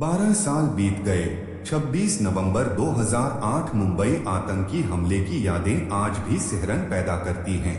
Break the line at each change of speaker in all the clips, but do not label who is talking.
12 साल बीत गए। 26 नवंबर 2008 मुंबई आतंकी हमले की यादें आज भी सिहरन पैदा करती हैं।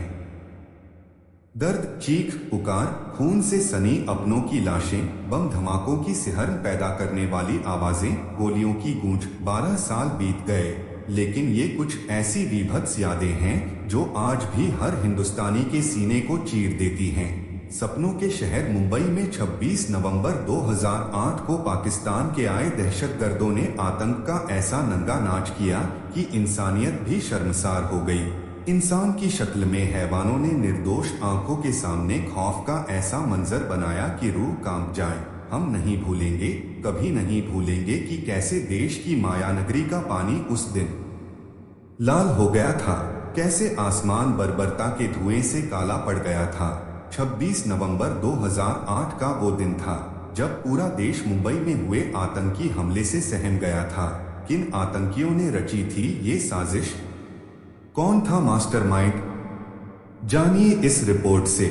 दर्द, चीख पुकार, खून से सनी अपनों की लाशें, बम धमाकों की सिहरन पैदा करने वाली आवाजें, गोलियों की गूंज। 12 साल बीत गए, लेकिन ये कुछ ऐसी बीभत्स यादें हैं जो आज भी हर हिंदुस्तानी के सीने को चीर देती हैं। सपनों के शहर मुंबई में 26 नवंबर 2008 को पाकिस्तान के आए दहशतगर्दों ने आतंक का ऐसा नंगा नाच किया कि इंसानियत भी शर्मसार हो गई। इंसान की शक्ल में हैवानों ने निर्दोष आंखों के सामने खौफ का ऐसा मंजर बनाया कि रूह कांप जाए। हम नहीं भूलेंगे, कभी नहीं भूलेंगे कि कैसे देश की मायानगरी का पानी उस दिन लाल हो गया था, कैसे आसमान बर्बरता के धुएं से काला पड़ गया था। 26 नवंबर 2008 का वो दिन था जब पूरा देश मुंबई में हुए आतंकी हमले से सहम गया था। किन आतंकियों ने रची थी ये साजिश? कौन था मास्टरमाइंड? जानिए इस रिपोर्ट से।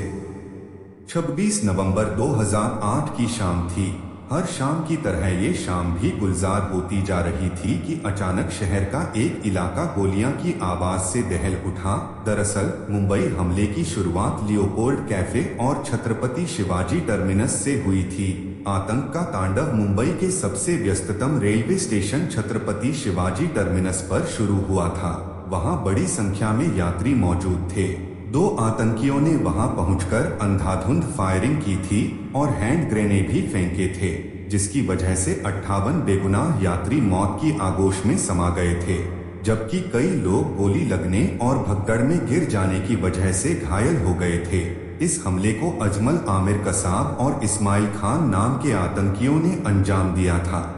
26 नवंबर 2008 की शाम थी। हर शाम की तरह ये शाम भी गुलजार होती जा रही थी कि अचानक शहर का एक इलाका गोलियां की आवाज से दहल उठा। दरअसल मुंबई हमले की शुरुआत लियोपोल्ड कैफे और छत्रपति शिवाजी टर्मिनस से हुई थी। आतंक का तांडव मुंबई के सबसे व्यस्ततम railway station Chhatrapati Shivaji terminus पर शुरू हुआ था। वहां बड़ी संख्या में यात्री मौजूद थे। दो आतंकियों ने वहां पहुंचकर अंधाधुंध फायरिंग की थी और हैंड ग्रेनेड भी फेंके थे, जिसकी वजह से 58 बेगुनाह यात्री मौत की आगोश में समा गए थे, जबकि कई लोग गोली लगने और भगदड़ में गिर जाने की वजह से घायल हो गए थे। इस हमले को अजमल आमिर कसाब और इस्माइल खान नाम के आतंकियों ने अंजाम दिया था।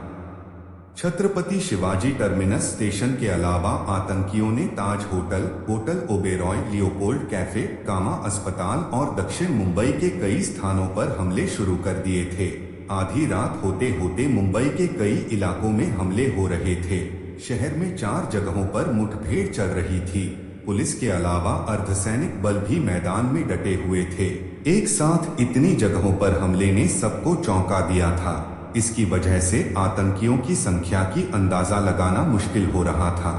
छत्रपति शिवाजी टर्मिनस स्टेशन के अलावा आतंकियों ने Taj hotel, hotel Oberoi, Leopold cafe, Cama अस्पताल और दक्षिण मुंबई के कई स्थानों पर हमले शुरू कर दिए थे। आधी रात होते होते मुंबई के कई इलाकों में हमले हो रहे थे। शहर में 4 जगहों पर मुठभेड़ चल रही थी। पुलिस के अलावा अर्धसैनिक बल भी मैदान में डटे हुए थे। एक साथ इतनी जगहों पर हमले ने सबको चौंका दिया था। इसकी वजह से आतंकियों की संख्या की अंदाजा लगाना मुश्किल हो रहा था।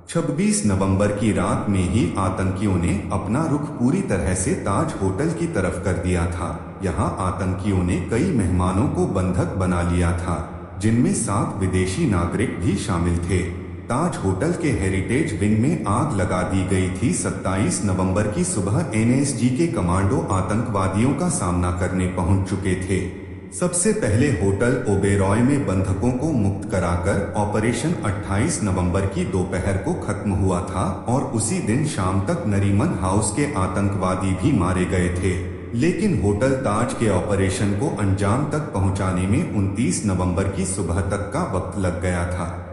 26 नवंबर की रात में ही आतंकियों ने अपना रुख पूरी तरह से ताज होटल की तरफ कर दिया था। यहां आतंकियों ने कई मेहमानों को बंधक बना लिया था, जिनमें 7 विदेशी नागरिक भी शामिल थे। ताज होटल के हेरिटेज विंग में आग लगा दी गई थी। 27 नवंबर की सुबह एनएसजी के कमांडो आतंकवादियों का सामना करने पहुंच चुके थे। सबसे पहले होटल ओबेरॉय में बंधकों को मुक्त कराकर ऑपरेशन 28 नवंबर की दोपहर को खत्म हुआ था और उसी दिन शाम तक नरीमन हाउस के आतंकवादी भी मारे गए थे। लेकिन होटल ताज के ऑपरेशन को अंजाम तक पहुंचाने में 29 नवंबर की सुबह तक का वक्त लग गया था।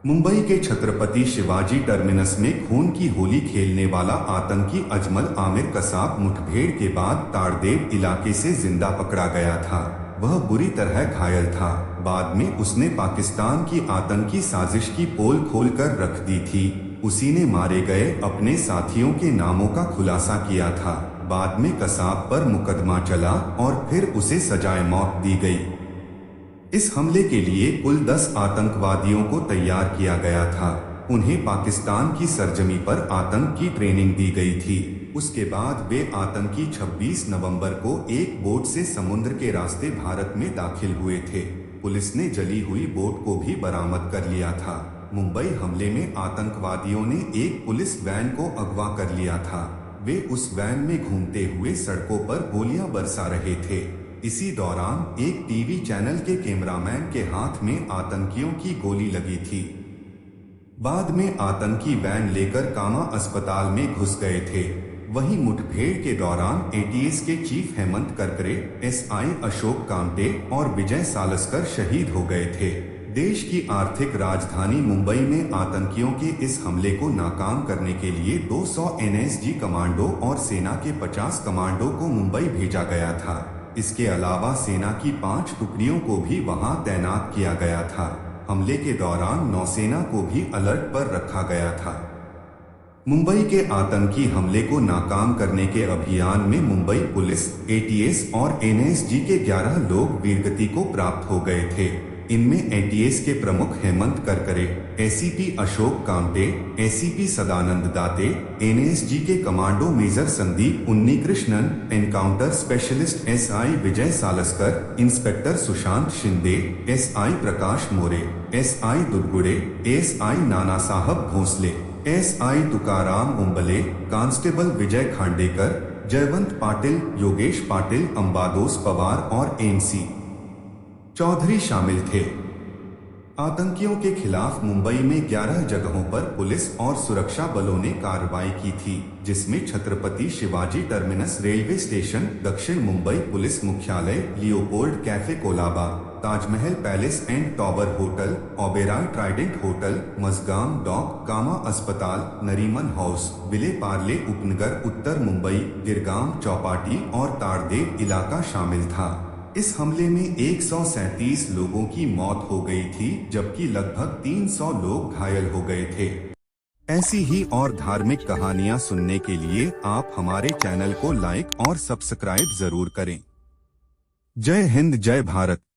मुंबई के छत्रपति शिवाजी टर्मिनस में खून की होली खेलने वाला आतंकी अजमल आमिर कसाब मुठभेड़ के बाद ताड़देव इलाके से जिंदा पकड़ा गया था। वह बुरी तरह घायल था। बाद में उसने पाकिस्तान की आतंकी साजिश की पोल खोलकर रख दी थी। उसी ने मारे गए अपने साथियों के नामों का खुलासा किया था। बाद में कसाब पर मुकदमा चला और फिर उसे सजाए मौत दी गई। इस हमले के लिए कुल 10 आतंकवादियों को तैयार किया गया था। उन्हें पाकिस्तान की सरजमी पर आतंक की ट्रेनिंग दी गई थी। उसके बाद वे आतंकी 26 नवंबर को एक बोट से समुद्र के रास्ते भारत में दाखिल हुए थे। पुलिस ने जली हुई बोट को भी बरामद कर लिया था। मुंबई हमले में आतंकवादियों ने एक पुलिस वैन को अगवा कर लिया था। वे उस वैन में घूमते हुए सड़कों पर गोलियां बरसा रहे थे। इसी दौरान एक टीवी चैनल के कैमरामैन के हाथ में आतंकियों की गोली लगी थी। बाद में आतंकी वैन लेकर कामा अस्पताल में घुस गए थे। वहीं मुठभेड़ के दौरान एटीएस के चीफ हेमंत करकरे, एसआई अशोक कामटे और विजय सालस्कर शहीद हो गए थे। देश की आर्थिक राजधानी मुंबई में आतंकियों के इस हमले को नाकाम करने के लिए 200 एनएसजी कमांडो और सेना के 50 कमांडो को मुंबई भेजा गया था। इसके अलावा सेना की 5 टुकड़ियों को भी वहां तैनात किया गया था। हमले के दौरान नौसेना को भी अलर्ट पर रखा गया था। मुंबई के आतंकी हमले को नाकाम करने के अभियान में मुंबई पुलिस, एटीएस और एनएसजी के 11 लोग वीरगति को प्राप्त हो गए थे। इनमें एटीएस के प्रमुख Hemant Karkare, ACP Ashok Kamte, ACP Sadanand Date, NSG के commando major Sandeep Unnikrishnan, encounter specialist SI Vijay Salaskar, inspector Sushant Shinde, SI Prakash More, SI Dudgude, SI Nana Saheb Bhosale, SI Tukaram Omble, constable Vijay Khandekar, Jaywant Patil, Yogesh Patil, Ambadas Pawar और एनसी चौधरी शामिल थे। आतंकियों के खिलाफ मुंबई में 11 जगहों पर पुलिस और सुरक्षा बलों ने कार्रवाई की थी, जिसमें Chhatrapati Shivaji terminus railway station, दक्षिण मुंबई पुलिस मुख्यालय, Leopold cafe Colaba, Taj Mahal palace and tower hotel, Oberoi Trident hotel, Mazagaon dock, Cama अस्पताल, नरीमन हाउस, विले पार्ले उपनगर, उत्तर मुंबई, गिरगाम चौपाटी और ताड़देव इलाका शामिल था। इस हमले में 137 लोगों की मौत हो गई थी, जबकि लगभग 300 लोग घायल हो गए थे। ऐसी ही और धार्मिक कहानियां सुनने के लिए आप हमारे चैनल को लाइक और सब्सक्राइब जरूर करें। जय हिंद, जय भारत।